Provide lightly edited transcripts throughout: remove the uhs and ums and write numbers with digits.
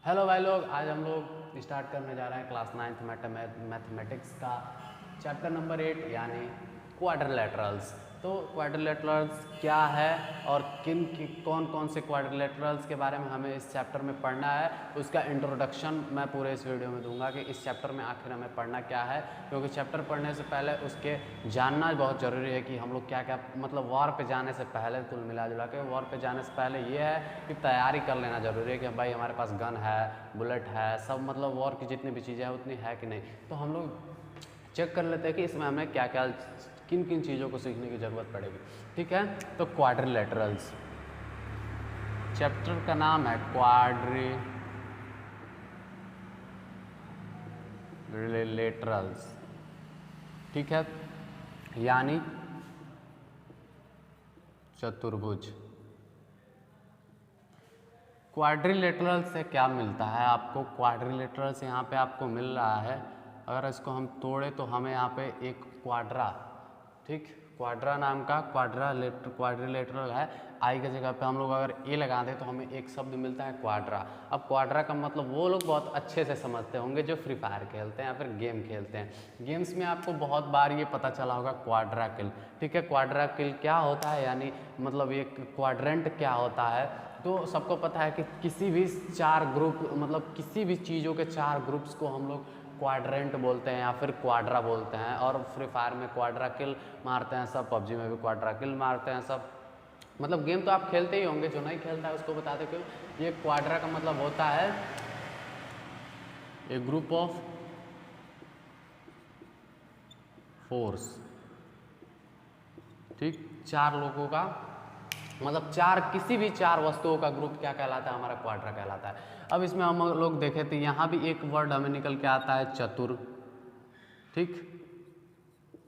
Hello भाई लोग, आज हम लोग स्टार्ट करने जा रहे हैं क्लास 9th मैथमेटिक्स का चैप्टर नंबर 8 यानी क्वाड्रिलेटरल्स। तो क्वाड्रिलेटरल्स क्या है और कौन कौन से क्वाड्रिलेटरल्स के बारे में हमें इस चैप्टर में पढ़ना है, उसका इंट्रोडक्शन मैं पूरे इस वीडियो में दूंगा कि इस चैप्टर में आखिर हमें पढ़ना क्या है। क्योंकि चैप्टर पढ़ने से पहले उसके जानना बहुत ज़रूरी है कि हम लोग क्या क्या मतलब वॉर पे जाने से पहले कुल मिला जुला के वॉर पे जाने से पहले ये है कि तैयारी कर लेना ज़रूरी है कि भाई हमारे पास गन है, बुलेट है, सब मतलब वॉर की जितनी भी चीज़ें हैं उतनी है कि नहीं। तो हम लोग चेक कर लेते हैं कि इसमें हमें क्या क्या किन किन चीज़ों को सीखने की ज़रूरत पड़ेगी। ठीक है, तो क्वाड्रिलेटरल्स चैप्टर का नाम है क्वाड्रिलेटरल्स। ठीक है, यानी चतुर्भुज। क्वाड्रिलेटरल से क्या मिलता है आपको? क्वाड्रिलेटरल से यहाँ पे आपको मिल रहा है, अगर इसको हम तोड़े तो हमें यहाँ पे एक क्वाड्रा, ठीक, क्वाड्रा नाम का क्वाड्रिलेटरल है। आई की जगह पे हम लोग अगर ए लगा दें तो हमें एक शब्द मिलता है क्वाड्रा। अब क्वाड्रा का मतलब वो लोग बहुत अच्छे से समझते होंगे जो फ्री फायर खेलते हैं या फिर गेम खेलते हैं। गेम्स में आपको बहुत बार ये पता चला होगा क्वाड्रा किल। ठीक है, क्वाड्रा किल क्या होता है, यानी मतलब ये क्वाड्रेंट क्या होता है। तो सबको पता है कि किसी भी चार ग्रुप मतलब किसी भी चीज़ों के चार ग्रुप्स को हम लोग क्वाड्रेंट बोलते हैं या फिर क्वाड्रा बोलते हैं। और फ्री फायर में क्वाड्रा किल मारते हैं सब, पबजी में भी क्वाड्रा किल मारते हैं सब। मतलब गेम तो आप खेलते ही होंगे, जो नहीं खेलता है उसको बता दे क्यों। ये क्वाड्रा का मतलब होता है ए ग्रुप ऑफ फोर्स। ठीक, चार लोगों का मतलब चार किसी भी चार वस्तुओं का ग्रुप क्या कहलाता है? हमारा क्वाड्रा कहलाता है। अब इसमें हम लोग देखें तो यहाँ भी एक वर्ड हमें निकल के आता है चतुर। ठीक,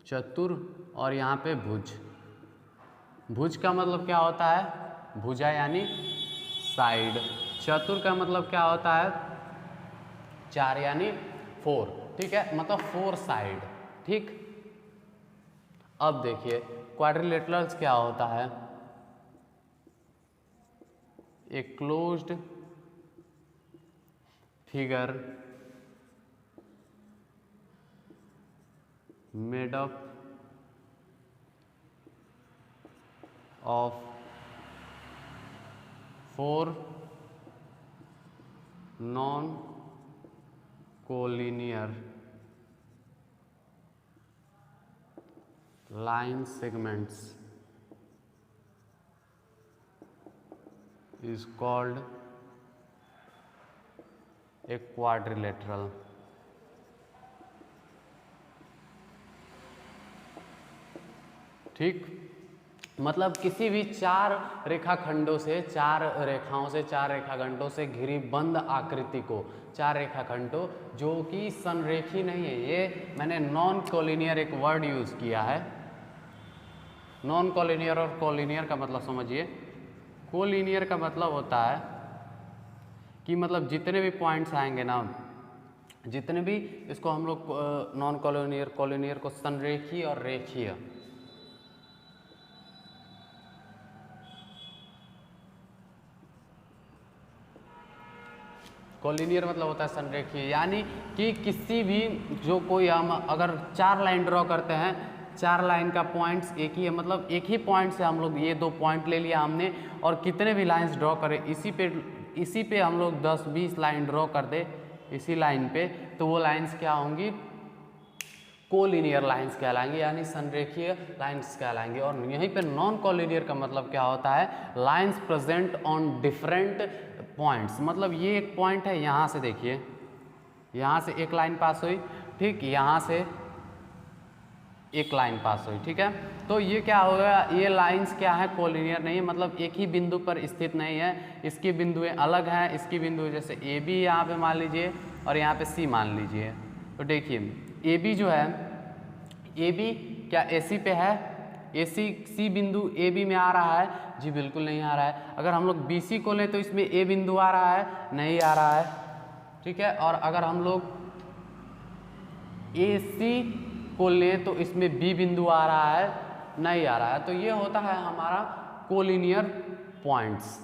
चतुर, और यहाँ पे भुज। भुज का मतलब क्या होता है? भुजा यानी साइड। चतुर का मतलब क्या होता है? चार यानी फोर। ठीक है, मतलब फोर साइड। ठीक, अब देखिए क्वाड्रिलेटरल्स क्या होता है? A closed figure made up of four non collinear line segments is called a quadrilateral। ठीक, मतलब किसी भी चार रेखाखंडों से, चार रेखाओं से, चार रेखाखंडों से घिरी बंद आकृति को, चार रेखाखंडों जो कि संरेखी नहीं है। ये मैंने नॉन कोलिनियर एक वर्ड यूज किया है। नॉन कोलिनियर और कोलिनियर का मतलब समझिए। कोलिनियर का मतलब होता है कि मतलब जितने भी पॉइंट्स आएंगे ना, जितने भी, इसको हम लोग नॉन कोलिनियर कोलिनियर को संरेखीय और रेखीय। कोलिनियर मतलब होता है संरेखीय, यानी कि किसी भी जो कोई हम अगर चार लाइन ड्रॉ करते हैं, चार लाइन का पॉइंट्स एक ही है, मतलब एक ही पॉइंट से हम लोग ये दो पॉइंट ले लिया हमने और कितने भी लाइंस ड्रॉ करें इसी पे हम लोग 10-20 लाइन ड्रॉ कर दे इसी लाइन पे, तो वो लाइंस क्या होंगी? कोलिनियर लाइंस कहलाएंगे, यानी संरेखीय लाइंस कहलाएंगे। और यहीं पे नॉन कोलिनियर का मतलब क्या होता है? Lines present on different points. मतलब ये एक पॉइंट है, यहाँ से देखिए, यहाँ से एक लाइन पास हुई, ठीक, यहाँ से एक लाइन पास हुई। ठीक है, तो ये क्या होगा? ये लाइंस क्या है? कोलिनियर नहीं है, मतलब एक ही बिंदु पर स्थित नहीं है, इसकी बिंदुएं अलग हैं। इसकी बिंदु जैसे ए बी यहाँ पे मान लीजिए और यहाँ पे सी मान लीजिए। तो देखिए ए बी जो है, ए बी क्या ए सी पे है? ए सी बिंदु ए बी में आ रहा है? जी बिल्कुल नहीं आ रहा है। अगर हम लोग बी सी को लें तो इसमें ए बिंदु आ रहा है? नहीं आ रहा है। ठीक है, और अगर हम लोग ए सी को लें तो इसमें बी बिंदु आ रहा है? नहीं आ रहा है। तो ये होता है हमारा कोलिनियर पॉइंट्स।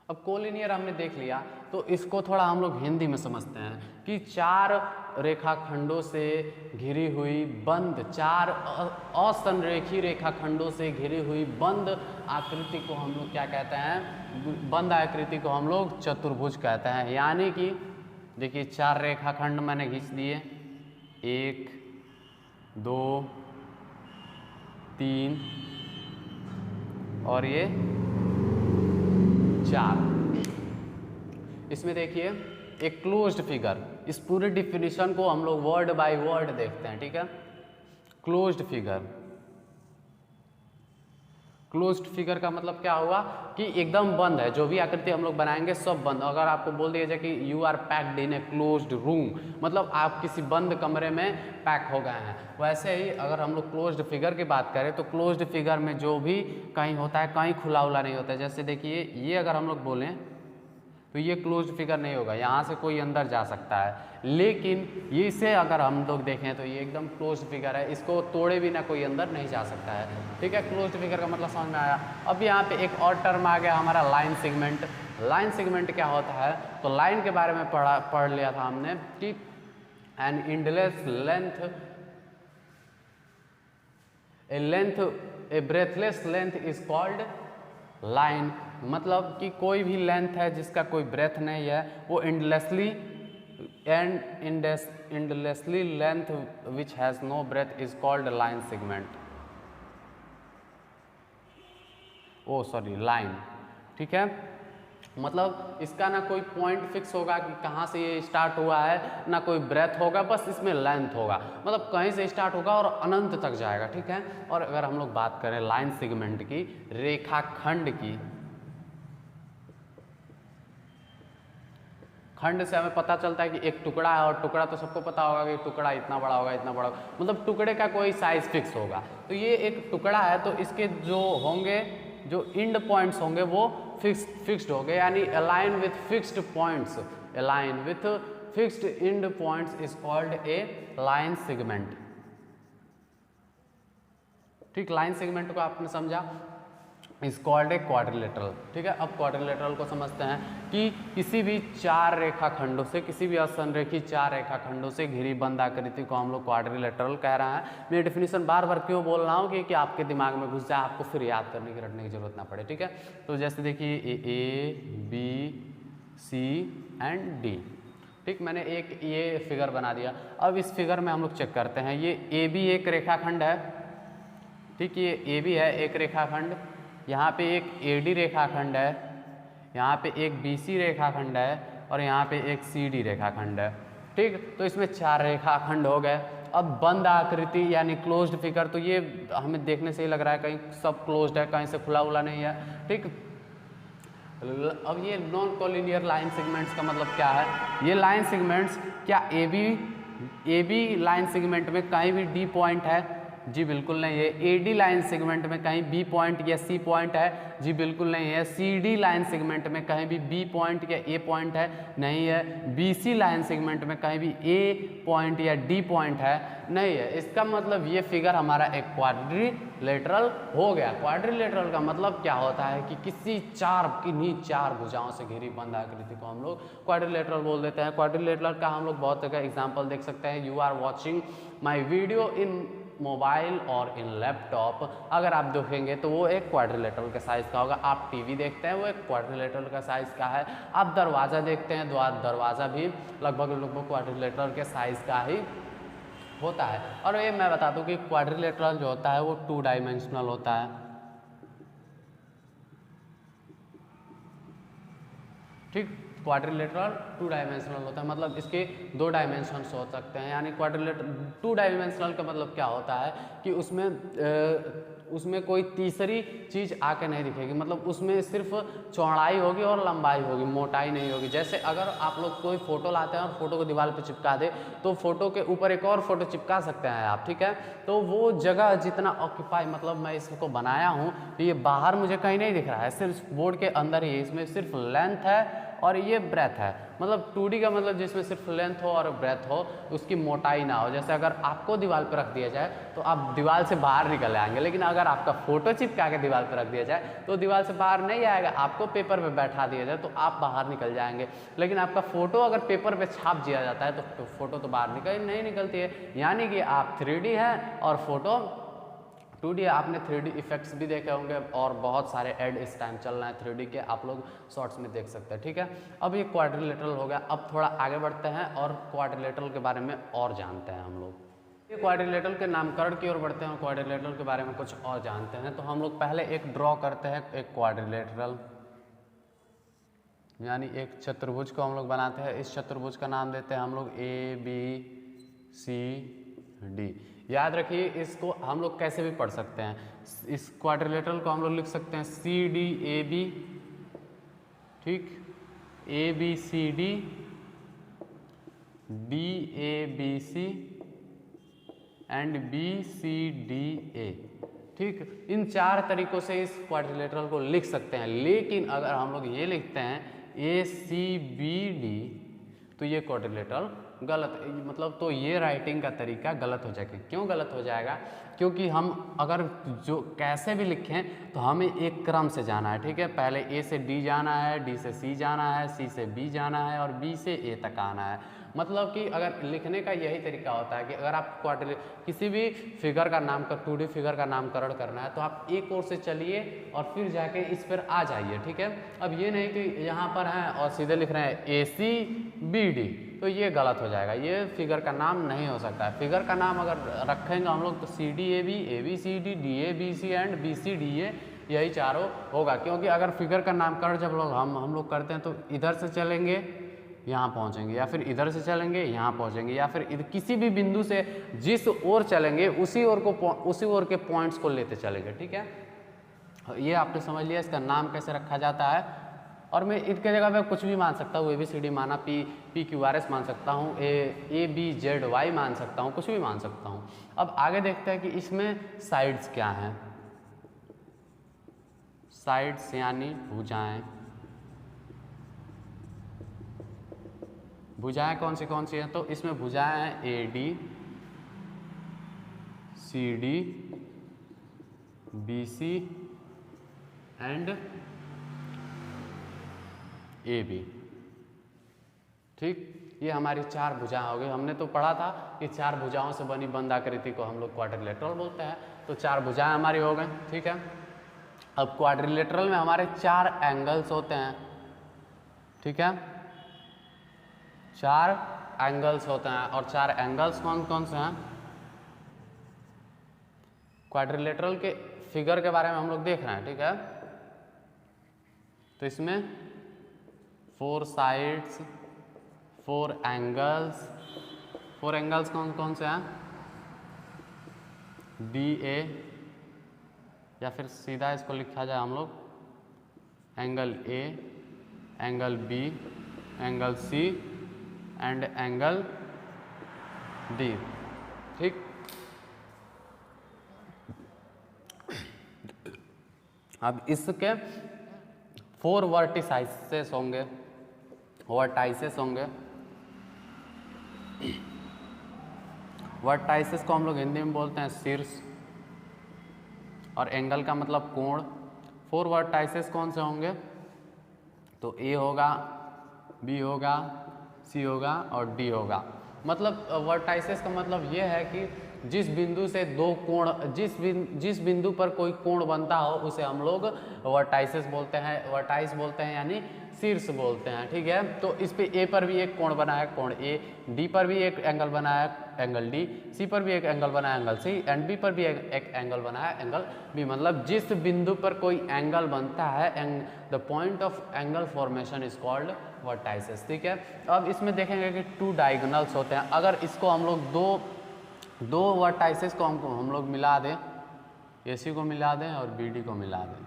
अब कोलिनियर हमने देख लिया, तो इसको थोड़ा हम लोग हिंदी में समझते हैं कि चार रेखाखंडों से घिरी हुई बंद, चार असंरेखी रेखाखंडों से घिरी हुई बंद आकृति को हम लोग क्या कहते हैं? बंद आकृति को हम लोग चतुर्भुज कहते हैं। यानी कि देखिए चार रेखाखंड मैंने खींच दिए, 1 2 3 और ये 4। इसमें देखिए एक क्लोज्ड फिगर, इस पूरे डिफिनीशन को हम लोग वर्ड बाय वर्ड देखते हैं, ठीक है। क्लोज्ड फिगर, क्लोज्ड फिगर का मतलब क्या हुआ कि एकदम बंद है, जो भी आकृति हम लोग बनाएंगे सब बंद। अगर आपको बोल दिया जाए कि you are packed in a closed room, मतलब आप किसी बंद कमरे में पैक हो गए हैं। वैसे ही अगर हम लोग क्लोज्ड फिगर की बात करें तो क्लोज्ड फिगर में जो भी कहीं होता है, कहीं खुला उला नहीं होता है। जैसे देखिए ये अगर हम लोग बोलें तो ये क्लोज्ड फिगर नहीं होगा, यहाँ से कोई अंदर जा सकता है। लेकिन ये इसे अगर हम लोग देखें तो ये एकदम क्लोज्ड फिगर है, इसको तोड़े बिना कोई अंदर नहीं जा सकता है, ठीक है। क्लोज्ड फिगर का मतलब समझ में आया। अब यहाँ पे एक और टर्म आ गया हमारा लाइन सेगमेंट। लाइन सेगमेंट क्या होता है? तो लाइन के बारे में पढ़ लिया था हमने कि an endless length, A breathless length is called line. मतलब कि कोई भी लेंथ है जिसका कोई ब्रेथ नहीं है, वो endlessly length which has no breath is called line segment. Oh sorry, line, ठीक है। मतलब इसका ना कोई पॉइंट फिक्स होगा कि कहाँ से ये स्टार्ट हुआ है, ना कोई ब्रेथ होगा, बस इसमें लेंथ होगा, मतलब कहीं से स्टार्ट होगा और अनंत तक जाएगा, ठीक है। और अगर हम लोग बात करें लाइन सेगमेंट की, रेखाखंड की, खंड से हमें पता चलता है कि एक टुकड़ा है, और टुकड़ा तो सबको पता होगा कि टुकड़ा इतना बड़ा होगा, इतना बड़ा होगा, मतलब टुकड़े का कोई साइज फिक्स होगा। तो ये एक टुकड़ा है, तो इसके जो होंगे, जो इंड पॉइंट्स होंगे वो फिक्स्ड हो गए, यानी align with fixed points, align with fixed end points is called a line segment, ठीक। लाइन सेगमेंट को आपने समझा, इज कॉल्ड ए क्वाड्रिलेटरल, ठीक है। अब क्वाड्रिलेटरल को समझते हैं कि किसी भी चार रेखाखंडों से, किसी भी असंरेखी चार रेखाखंडों से घिरी बंद आकृति को हम लोग क्वाड्रिलेटरल कह रहे हैं। मैं डेफिनेशन बार बार क्यों बोल रहा हूँ कि आपके दिमाग में घुस जाए, आपको फिर याद करने की, रटने की जरूरत ना पड़े, ठीक है। तो जैसे देखिए A B C and D, ठीक। मैंने एक ये फिगर बना दिया। अब इस फिगर में हम लोग चेक करते हैं, ये ए बी एक रेखाखंड है, ठीक। ये ए बी है एक रेखाखंड, यहाँ पे एक AD रेखाखंड है, यहाँ पे एक BC रेखाखंड है, और यहाँ पे एक CD रेखाखंड है, ठीक। तो इसमें चार रेखाखंड हो गए। अब बंद आकृति यानी क्लोज्ड फिगर, तो ये हमें देखने से ही लग रहा है कहीं सब क्लोज्ड है, कहीं से खुला उला नहीं है, ठीक। अब ये नॉन कोलिनियर लाइन सेगमेंट्स का मतलब क्या है? ये लाइन सेगमेंट्स, क्या AB लाइन सेगमेंट में कहीं भी D पॉइंट है? जी बिल्कुल नहीं है। AD लाइन सेगमेंट में कहीं B पॉइंट या C पॉइंट है? जी बिल्कुल नहीं है। CD लाइन सेगमेंट में कहीं भी B पॉइंट या A पॉइंट है? नहीं है। BC लाइन सेगमेंट में कहीं भी A पॉइंट या D पॉइंट है? नहीं है। इसका मतलब ये फिगर हमारा एक क्वाड्रिलेटरल हो गया। क्वाड्रिलेटरल का मतलब क्या होता है कि किन्हीं चार भुजाओं से घिरी बंद आकृति को हम लोग क्वाड्रिलेटरल बोल देते हैं। क्वाड्रिलेटरल का हम लोग बहुत जगह एग्जाम्पल देख सकते हैं। You are watching my video in mobile और इन लैपटॉप, अगर आप देखेंगे तो वो एक क्वाड्रिलेटरल के साइज़ का होगा। आप टीवी देखते हैं, वो एक क्वाड्रिलेटरल का साइज़ का है। आप दरवाज़ा देखते हैं, दरवाज़ा भी लगभग क्वाड्रिलेटरल के साइज़ का ही होता है। और ये मैं बता दूं कि क्वाड्रिलेटरल जो होता है वो 2 डायमेंशनल होता है, ठीक। क्वाड्रिलेटरल 2 डायमेंशनल होता है, मतलब इसके 2 डायमेंशंस हो सकते हैं। यानी क्वाड्रिलेटरल 2 डायमेंशनल का मतलब क्या होता है कि उसमें कोई तीसरी चीज़ आके नहीं दिखेगी, मतलब उसमें सिर्फ चौड़ाई होगी और लंबाई होगी, मोटाई नहीं होगी। जैसे अगर आप लोग कोई फ़ोटो लाते हैं और फोटो को दीवार पे चिपका दे, तो फोटो के ऊपर एक और फोटो चिपका सकते हैं आप, ठीक है। तो वो जगह जितना ऑक्यूपाई, मतलब मैं इसको बनाया हूँ तो ये बाहर मुझे कहीं नहीं दिख रहा है, सिर्फ बोर्ड के अंदर ही, इसमें सिर्फ लेंथ है और ये ब्रेथ है। मतलब 2D का मतलब जिसमें सिर्फ लेंथ हो और ब्रेथ हो, उसकी मोटाई ना हो। जैसे अगर आपको दीवार पर रख दिया जाए तो आप दीवार से बाहर निकल आएंगे, लेकिन अगर आपका फोटो चिपका के दीवार पर रख दिया जाए तो दीवार से बाहर नहीं आएगा। आपको पेपर पे बैठा दिया जाए तो आप बाहर निकल जाएंगे, लेकिन आपका फोटो अगर पेपर पे छाप दिया जाता है तो फोटो तो बाहर नहीं निकलती है। यानी कि आप 3D है और फोटो 2D। आपने 3D इफेक्ट्स भी देखे होंगे और बहुत सारे ऐड इस टाइम चल रहे हैं 3D के, आप लोग शॉर्ट्स में देख सकते हैं। ठीक है, अब ये क्वाड्रिलेटरल हो गया। अब थोड़ा आगे बढ़ते हैं और क्वाड्रिलेटरल के बारे में और जानते हैं हम लोग। ये क्वाड्रिलेटरल के नामकरण की ओर बढ़ते हैं और क्वाड्रिलेटरल के बारे में कुछ और जानते हैं। तो हम लोग पहले एक ड्रॉ करते हैं, एक क्वाड्रिलेटरल यानी एक चतुर्भुज को हम लोग बनाते हैं। इस चतुर्भुज का नाम देते हैं हम लोग ABCD। याद रखिए, इसको हम लोग कैसे भी पढ़ सकते हैं। इस क्वाड्रिलेटरल को हम लोग लिख सकते हैं CDAB, ठीक, ABCD, DABC एंड BCDA। ठीक, इन 4 तरीकों से इस क्वाड्रिलेटरल को लिख सकते हैं। लेकिन अगर हम लोग ये लिखते हैं ACBD तो ये क्वाड्रिलेटरल गलत, मतलब तो ये राइटिंग का तरीका गलत हो जाएगा। क्यों गलत हो जाएगा? क्योंकि हम अगर जो कैसे भी लिखें तो हमें एक क्रम से जाना है। ठीक है, पहले A से D जाना है, D से C जाना है, C से B जाना है और B से A तक आना है। मतलब कि अगर लिखने का यही तरीका होता है कि अगर आप किसी भी फिगर का नाम 2D फिगर का नामकरण करना है तो आप एक ओर से चलिए और फिर जाके इस पर आ जाइए। ठीक है, अब ये नहीं कि यहाँ पर हैं और सीधे लिख रहे हैं ACBD, तो ये गलत हो जाएगा। ये फिगर का नाम नहीं हो सकता है। फिगर का नाम अगर रखेंगे हम लोग तो CDAB, ABCD, DABC and BCDA, यही चारों होगा। क्योंकि अगर फिगर का नामकरण जब लोग हम लोग करते हैं तो इधर से चलेंगे यहाँ पहुँचेंगे, या फिर इधर से चलेंगे यहाँ पहुँचेंगे, या फिर किसी भी बिंदु से जिस ओर चलेंगे उसी ओर के पॉइंट्स को लेते चलेंगे। ठीक है, ये आपने समझ लिया इसका नाम कैसे रखा जाता है। और मैं इसके जगह पे कुछ भी मान सकता हूँ, ABCD माना, PQRS मान सकता हूँ, ABZY मान सकता हूँ, कुछ भी मान सकता हूँ। अब आगे देखते हैं कि इसमें साइड्स क्या हैं। साइड्स यानी भुजाएं। भुजाएं कौन सी हैं? तो इसमें भुजाएं हैं AD, CD, BC and AB। ठीक, ये हमारी 4 भुजाएं हो गई। हमने तो पढ़ा था कि 4 भुजाओं से बनी बंद आकृति को हम लोग क्वाड्रिलेटरल बोलते हैं। तो 4 भुजाएं हमारी हो गई। ठीक है, अब क्वाड्रिलेटरल में हमारे 4 एंगल्स होते हैं। ठीक है, 4 एंगल्स होते हैं और 4 एंगल्स कौन कौन से हैं? क्वाड्रिलेटरल के फिगर के बारे में हम लोग देख रहे हैं। ठीक है, तो इसमें 4 साइड्स, 4 एंगल्स। 4 एंगल्स कौन कौन से हैं? DA, या फिर सीधा इसको लिखा जाए हम लोग angle A, angle B, angle C and angle D। ठीक, अब इसके 4 वर्टिसाइसेस होंगे। वर्टाइसेस को हम लोग हिंदी में बोलते हैं शीर्ष, और एंगल का मतलब कोण। 4 वर्टाइसेस कौन से होंगे? तो A होगा, B होगा, C होगा और D होगा। मतलब वर्टाइसेस का मतलब ये है कि जिस बिंदु से 2 कोण, जिस बिंदु पर कोई कोण बनता हो उसे हम लोग वर्टाइसेस बोलते हैं, वर्टाइस बोलते हैं, यानी शीर्ष बोलते हैं। ठीक है, तो इस पे A पर भी एक कोण बना है, कोण A, D पर भी एक एंगल बना है, एंगल D, C पर भी एक एंगल बना है, एंगल C, एंड B पर भी एक एंगल बना है, एंगल B। मतलब जिस बिंदु पर कोई एंगल बनता है, the point of angle formation is called vertices. ठीक है, अब इसमें देखेंगे कि 2 डायगोनल्स होते हैं। अगर इसको हम लोग दो वर्टाइसेस को हम लोग मिला दें, AC को मिला दें और BD को मिला दें,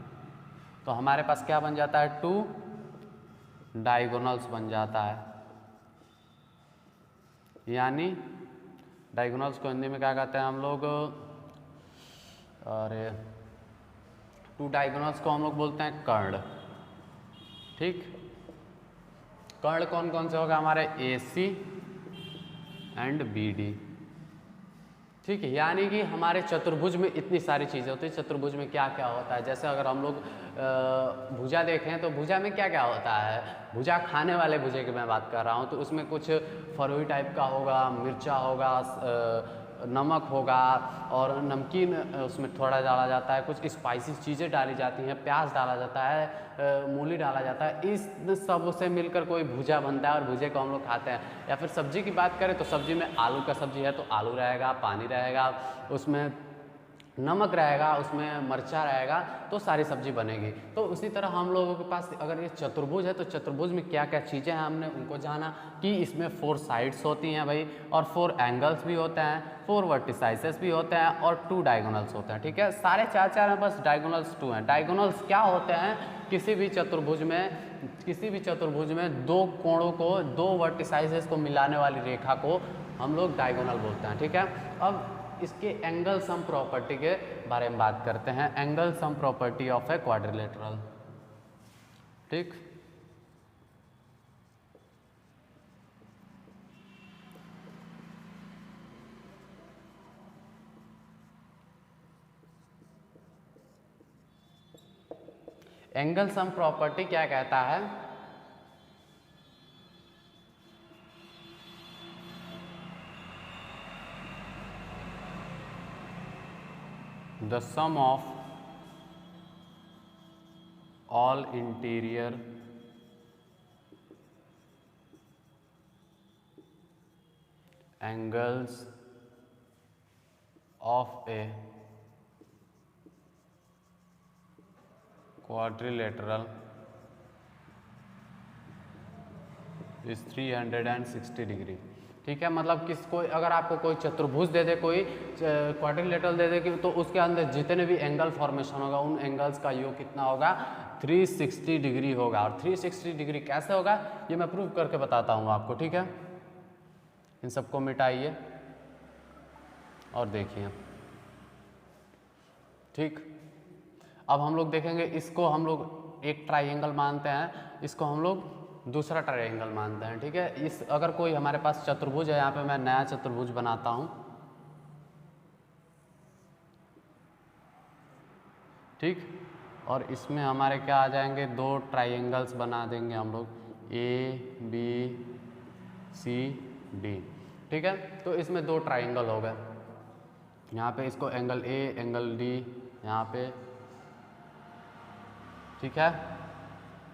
तो हमारे पास क्या बन जाता है? 2 डायगोनल्स बन जाता है। यानी डायगोनल्स को हिंदी में क्या कहते हैं हम लोग? अरे 2 डायगोनल्स को हम लोग बोलते हैं कर्ण। ठीक, कर्ण कौन कौन से होगा हमारे, AC एंड BD। ठीक है, यानी कि हमारे चतुर्भुज में इतनी सारी चीज़ें होती है। चतुर्भुज में क्या क्या होता है, जैसे अगर हम लोग भुजा देखें तो भुजा में क्या क्या होता है, भुजा खाने वाले भुजे की मैं बात कर रहा हूँ, तो उसमें कुछ फरोई टाइप का होगा, मिर्चा होगा, नमक होगा और नमकीन उसमें थोड़ा डाला जाता है, कुछ स्पाइसी चीज़ें डाली जाती हैं, प्याज डाला जाता है, मूली डाला जाता है। इस सब से मिलकर कोई भुजा बनता है और भुजे को हम लोग खाते हैं। या फिर सब्जी की बात करें तो सब्जी में आलू का सब्जी है तो आलू रहेगा, पानी रहेगा, उसमें नमक रहेगा, उसमें मिर्चा रहेगा, तो सारी सब्जी बनेगी। तो उसी तरह हम लोगों के पास अगर ये चतुर्भुज है तो चतुर्भुज में क्या क्या चीज़ें हैं हमने उनको जाना कि इसमें 4 साइड्स होती हैं भाई, और 4 एंगल्स भी होते हैं, 4 वर्टिसाइसेस भी होते हैं और 2 डायगोनल्स होते हैं। ठीक है, सारे चार हैं, बस डायगोनल्स 2 हैं। डायगोनल्स क्या होते हैं, किसी भी चतुर्भुज में 2 कोणों को, 2 वर्टिसाइसेस को मिलाने वाली रेखा को हम लोग डायगोनल बोलते हैं। ठीक है, अब इसके एंगल सम प्रॉपर्टी के बारे में बात करते हैं। Angle sum property of a quadrilateral. ठीक, एंगल सम प्रॉपर्टी क्या कहता है, the sum of all interior angles of a quadrilateral is 360 degree. ठीक है, मतलब किसको अगर आपको कोई चतुर्भुज दे दे, कोई क्वाड्रिलेटरल दे दे कि तो उसके अंदर जितने भी एंगल फॉर्मेशन होगा उन एंगल्स का योग कितना होगा, 360 डिग्री होगा। और 360 डिग्री कैसे होगा ये मैं प्रूव करके बताता हूँ आपको। ठीक है, इन सबको मिटाइए और देखिए। ठीक, अब हम लोग देखेंगे, इसको हम लोग एक ट्राइंगल मानते हैं, इसको हम लोग दूसरा ट्राइंगल मानते हैं। ठीक है, इस अगर कोई हमारे पास चतुर्भुज है, यहाँ पे मैं नया चतुर्भुज बनाता हूँ। ठीक, और इसमें हमारे क्या आ जाएंगे, 2 ट्राइंगल्स बना देंगे हम लोग, ABCD। ठीक है, तो इसमें 2 ट्राइंगल हो गए, यहाँ पे इसको एंगल A, एंगल D यहाँ पे। ठीक है,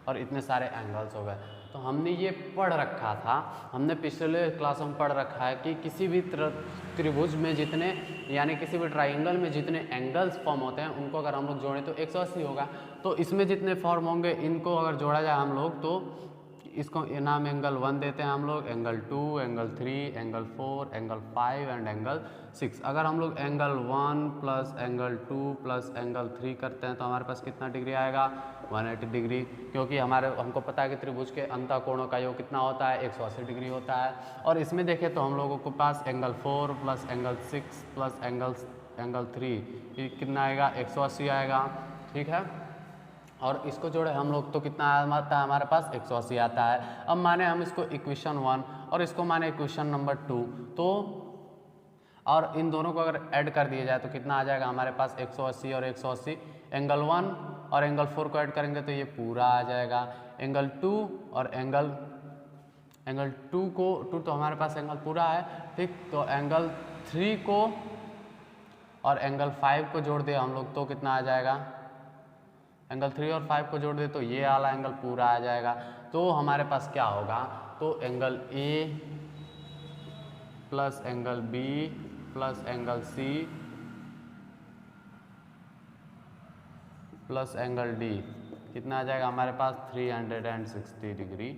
और इतने सारे एंगल्स हो गए। तो हमने ये पढ़ रखा था, हमने पिछले क्लास में पढ़ रखा है कि किसी भी त्रिभुज में जितने, यानी किसी भी ट्राइंगल में जितने एंगल्स फॉर्म होते हैं उनको अगर हम लोग जोड़ें तो 180 होगा। तो इसमें जितने फॉर्म होंगे इनको अगर जोड़ा जाए हम लोग तो इसको नाम एंगल 1 देते हैं हम लोग, angle 2, angle 3, angle 4, angle 5 and angle 6। अगर हम लोग angle 1 plus angle 2 plus angle 3 करते हैं तो हमारे पास कितना डिग्री आएगा, 180 डिग्री। क्योंकि हमको पता है कि त्रिभुज के अंतः कोणों का योग कितना होता है, 180 डिग्री होता है। और इसमें देखें तो हम लोगों के पास angle 4 plus angle 6 plus angle 3 ये कितना आएगा, 180 आएगा। ठीक है, और इसको जोड़े हम लोग तो कितना आता है हमारे पास, 180 आता है। अब माने हम इसको इक्वेशन 1 और इसको माने इक्वेशन नंबर 2, तो और इन दोनों को अगर ऐड कर दिया जाए तो कितना आ जाएगा हमारे पास, 180 और 180। एंगल 1 और एंगल 4 को ऐड करेंगे तो ये पूरा आ जाएगा। एंगल 2 और एंगल 2 तो हमारे पास एंगल पूरा है। ठीक, तो एंगल 3 को और एंगल 5 को जोड़ दिया हम लोग तो कितना आ जाएगा, एंगल 3 और 5 को जोड़ दे तो ये वाला एंगल पूरा आ जाएगा। तो हमारे पास क्या होगा, तो angle A plus angle B plus angle C plus angle D कितना आ जाएगा हमारे पास, 360 डिग्री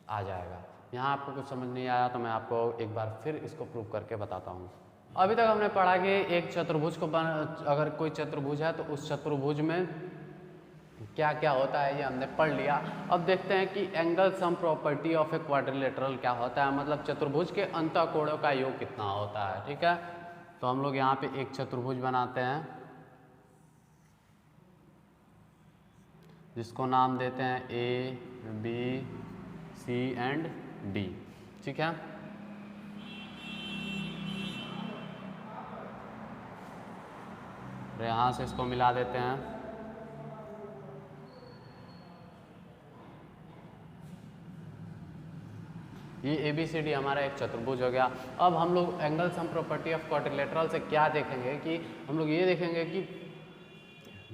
आ जाएगा। यहाँ आपको कुछ समझ नहीं आया तो मैं आपको एक बार फिर इसको प्रूव करके बताता हूँ। अभी तक हमने पढ़ा कि एक चतुर्भुज को अगर कोई चतुर्भुज है तो उस चतुर्भुज में क्या क्या होता है ये हमने पढ़ लिया। अब देखते हैं कि angle sum property of a quadrilateral क्या होता है, मतलब चतुर्भुज के अंतः कोणों का योग कितना होता है। ठीक है, तो हम लोग यहाँ पे एक चतुर्भुज बनाते हैं जिसको नाम देते हैं A B C and D. ठीक है, यहाँ से इसको मिला देते हैं। ये ABCD हमारा एक चतुर्भुज हो गया। अब हम लोग angle sum property of quadrilateral से क्या देखेंगे कि हम लोग ये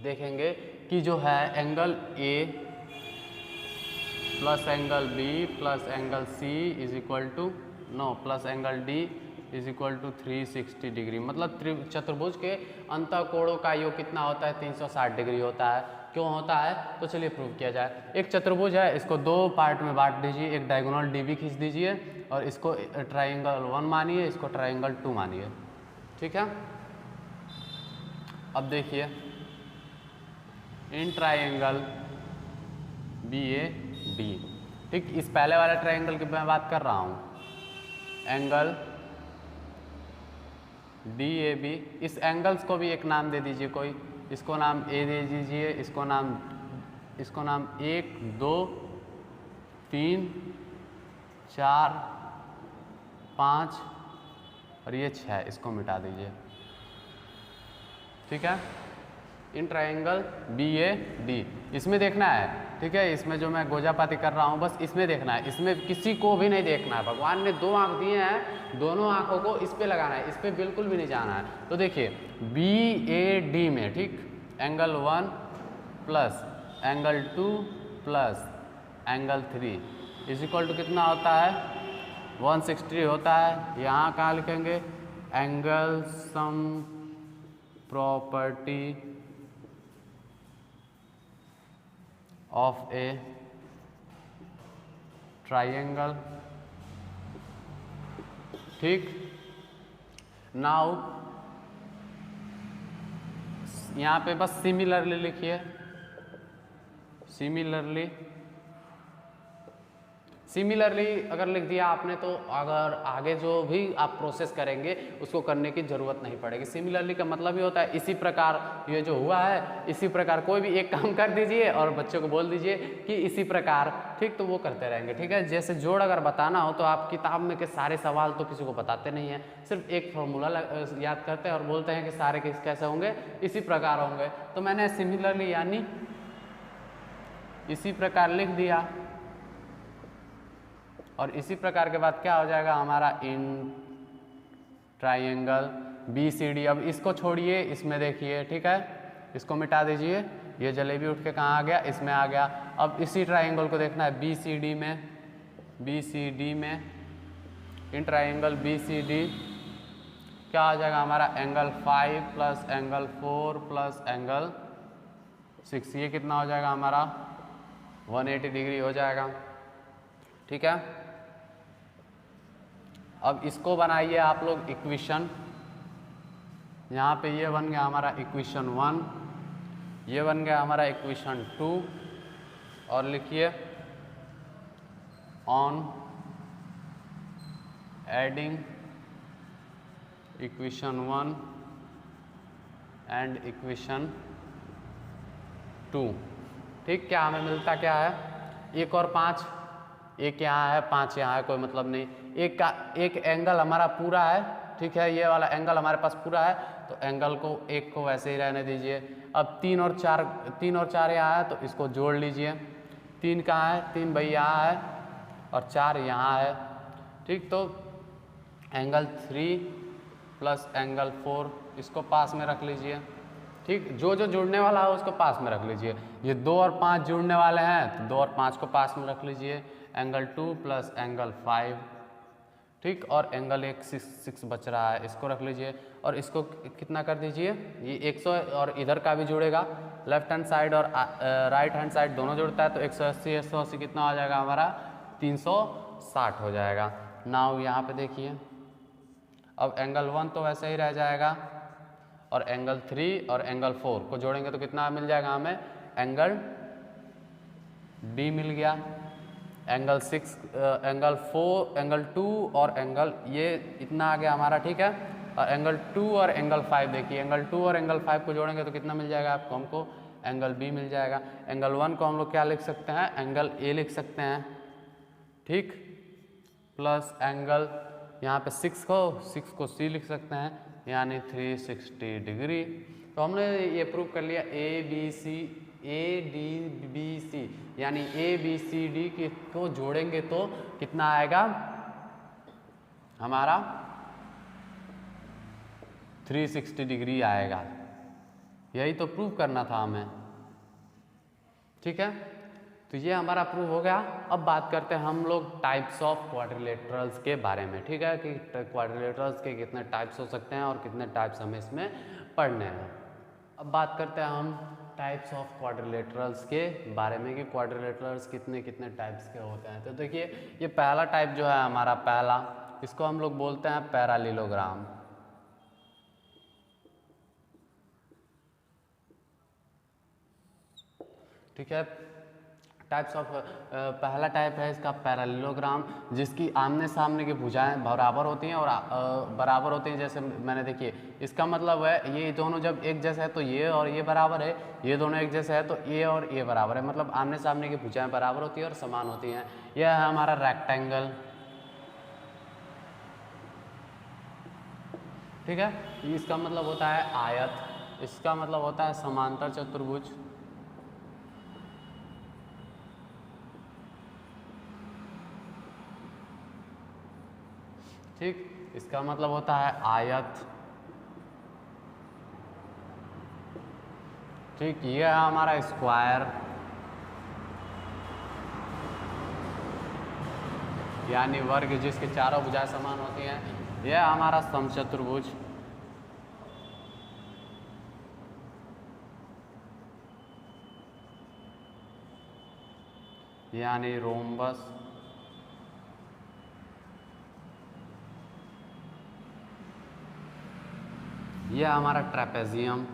देखेंगे कि जो है angle A plus angle B plus angle C is equal to plus angle D is equal to 360 degree. मतलब चतुर्भुज के अंतःकोणों का योग कितना होता है? 360 डिग्री होता है। क्यों होता है? तो चलिए प्रूव किया जाए। एक चतुर्भुज है, इसको दो पार्ट में बांट दीजिए, एक डायगोनल DB खींच दीजिए और इसको ट्राइंगल 1 मानिए, इसको ट्राइंगल 2 मानिए। ठीक है, अब देखिए इन ट्राइंगल BAD, ठीक, इस पहले वाले ट्राइंगल की मैं बात कर रहा हूँ, एंगल DAB। इस एंगल्स को भी एक नाम दे दीजिए कोई, इसको नाम A दे दीजिए, इसको नाम 1 2 3 4 5 और ये 6, इसको मिटा दीजिए। ठीक है, इन ट्राइंगल BAD इसमें देखना है। ठीक है, इसमें जो मैं गोजापाती कर रहा हूँ बस इसमें देखना है, इसमें किसी को भी नहीं देखना है। भगवान ने 2 आँख दिए हैं, दोनों आँखों को इस पे लगाना है, इस पे बिल्कुल भी नहीं जाना है। तो देखिए BAD में, ठीक, angle 1 plus angle 2 plus angle 3 is equal to कितना होता है? 160 होता है। यहाँ कहाँ लिखेंगे? Angle sum property of a triangle. ठीक, नाउ यहाँ पे बस सिमिलरली लिखिए, सिमिलरली अगर लिख दिया आपने तो अगर आगे जो भी आप प्रोसेस करेंगे उसको करने की ज़रूरत नहीं पड़ेगी। सिमिलरली का मतलब ही होता है इसी प्रकार, ये जो हुआ है इसी प्रकार कोई भी एक काम कर दीजिए और बच्चों को बोल दीजिए कि इसी प्रकार, ठीक, तो वो करते रहेंगे। ठीक है, जैसे जोड़ अगर बताना हो तो आप किताब में के सारे सवाल तो किसी को बताते नहीं हैं, सिर्फ एक फॉर्मूला याद करते हैं और बोलते हैं कि सारे किस कैसे होंगे, इसी प्रकार होंगे। तो मैंने सिमिलरली यानी इसी प्रकार लिख दिया और इसी प्रकार के बाद क्या हो जाएगा हमारा? In triangle BCD। अब इसको छोड़िए, इसमें देखिए, ठीक है, इसको मिटा दीजिए, ये जलेबी उठ के कहाँ आ गया? इसमें आ गया। अब इसी ट्राइंगल को देखना है BCD में, इन ट्राइंगल BCD क्या आ जाएगा हमारा? Angle 5 plus angle 4 plus angle 6, ये कितना हो जाएगा हमारा? 180 डिग्री हो जाएगा। ठीक है, अब इसको बनाइए आप लोग इक्वेशन। यहाँ पे ये बन गया हमारा इक्वेशन 1, ये बन गया हमारा इक्वेशन 2 और लिखिए on adding equation 1 and equation 2। ठीक, क्या हमें मिलता क्या है? 1 और 5, एक यहाँ है 5 यहाँ है, कोई मतलब नहीं। एक एंगल हमारा पूरा है, ठीक है, ये वाला एंगल हमारे पास पूरा है, तो एंगल को एक को वैसे ही रहने दीजिए। अब 3 और 4 यहाँ है तो इसको जोड़ लीजिए। 3 कहाँ है? 3 भाई यहाँ है और 4 यहाँ है। ठीक, तो एंगल 3 प्लस एंगल 4 इसको पास में रख लीजिए। ठीक, जो जुड़ने वाला है उसको पास में रख लीजिए। ये 2 और 5 जुड़ने वाले हैं तो 2 और 5 को पास में रख लीजिए। एंगल 2 प्लस एंगल 5, ठीक, और एंगल 6 बच रहा है, इसको रख लीजिए और इसको कितना कर दीजिए? ये 100 और इधर का भी जुड़ेगा, लेफ्ट हैंड साइड और राइट हैंड साइड दोनों जुड़ता है, तो 180 कितना हो जाएगा हमारा? 360 हो जाएगा। नाउ यहाँ पे देखिए, अब एंगल 1 तो वैसे ही रह जाएगा और एंगल 3 और एंगल 4 को जोड़ेंगे तो कितना मिल जाएगा हमें? एंगल D मिल गया। एंगल 4, एंगल 2 और एंगल ये इतना आ गया हमारा। ठीक है, और एंगल 2 और एंगल 5 देखिए, एंगल 2 और एंगल 5 को जोड़ेंगे तो कितना मिल जाएगा आपको? हमको एंगल B मिल जाएगा। एंगल 1 को हम लोग क्या लिख सकते हैं? एंगल A लिख सकते हैं। ठीक, प्लस एंगल यहाँ पे 6 को सी लिख सकते हैं, यानी 360 डिग्री। तो हमने ये प्रूव कर लिया ए डी बी सी, यानी ए बी सी डी को जोड़ेंगे तो कितना आएगा हमारा 360 डिग्री आएगा। यही तो प्रूव करना था हमें, ठीक है। तो ये हमारा प्रूव हो गया। अब बात करते हैं हम लोग टाइप्स ऑफ क्वाड्रिलेटरल्स के बारे में, ठीक है, कि क्वाड्रिलेटरल्स के कितने टाइप्स हो सकते हैं और कितने टाइप्स हमें इसमें पढ़ने हैं। अब बात करते हैं हम टाइप्स ऑफ क्वाड्रिलेटरल्स के बारे में कि क्वाड्रिलेटरल्स कितने कितने टाइप्स के होते हैं। तो देखिए ये पहला टाइप जो है हमारा पहला, इसको हम लोग बोलते हैं पैरालिलोग्राम, ठीक है। टाइप्स ऑफ पहला टाइप है इसका पैरालिलोग्राम, जिसकी आमने सामने की भुजाएं बराबर होती हैं और बराबर होती हैं। जैसे मैंने देखिए इसका मतलब है ये दोनों जब एक जैसे है तो ये और ये बराबर है, ये दोनों एक जैसे है तो ये और ये बराबर है, मतलब आमने सामने की भुजाएं बराबर होती हैं और समान होती हैं। यह है हमारा रेक्टेंगल, ठीक है। इसका मतलब होता है आयत, इसका मतलब होता है समांतर चतुर्भुज, ठीक। इसका मतलब होता है आयत, ठीक। ये है हमारा स्क्वायर, यानी वर्ग जिसके चारों भुजाएं समान होती हैं। यह है हमारा समचतुर्भुज, यानी रोम्बस। यह हमारा ट्रेपेजियम,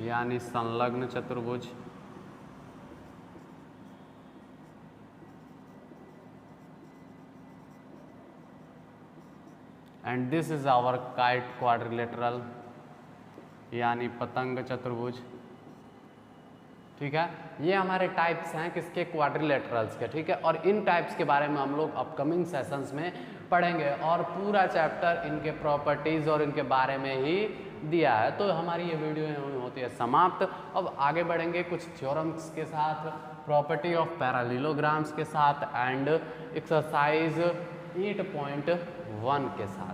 यानी संलग्न चतुर्भुज। And this is our kite quadrilateral, यानी पतंग चतुर्भुज, ठीक है। ये हमारे टाइप्स हैं किसके, क्वाड्रिलेटरल्स के, ठीक है। और इन टाइप्स के बारे में हम लोग अपकमिंग सेशंस में पढ़ेंगे और पूरा चैप्टर इनके प्रॉपर्टीज़ और इनके बारे में ही दिया है। तो हमारी ये वीडियो होती है समाप्त। अब आगे बढ़ेंगे कुछ थ्योरम्स के साथ, प्रॉपर्टी ऑफ पैरालिलोग्राम्स के साथ एंड एक्सरसाइज 8.1 के साथ।